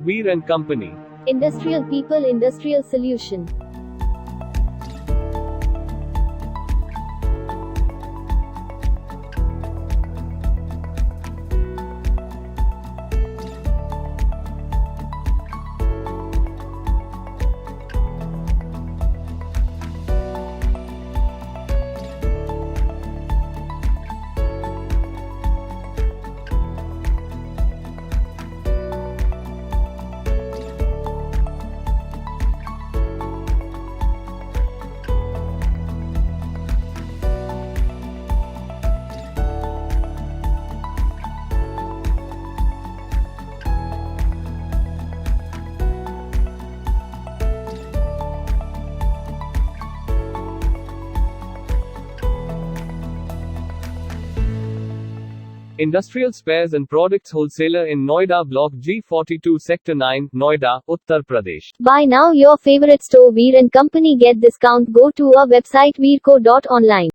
Veer and Company. Industrial people, industrial solution. Industrial spares and products wholesaler in Noida, Block G42, Sector 9, Noida, Uttar Pradesh. Buy now your favorite store Veer and Company. Get discount. Go to our website veerco.online.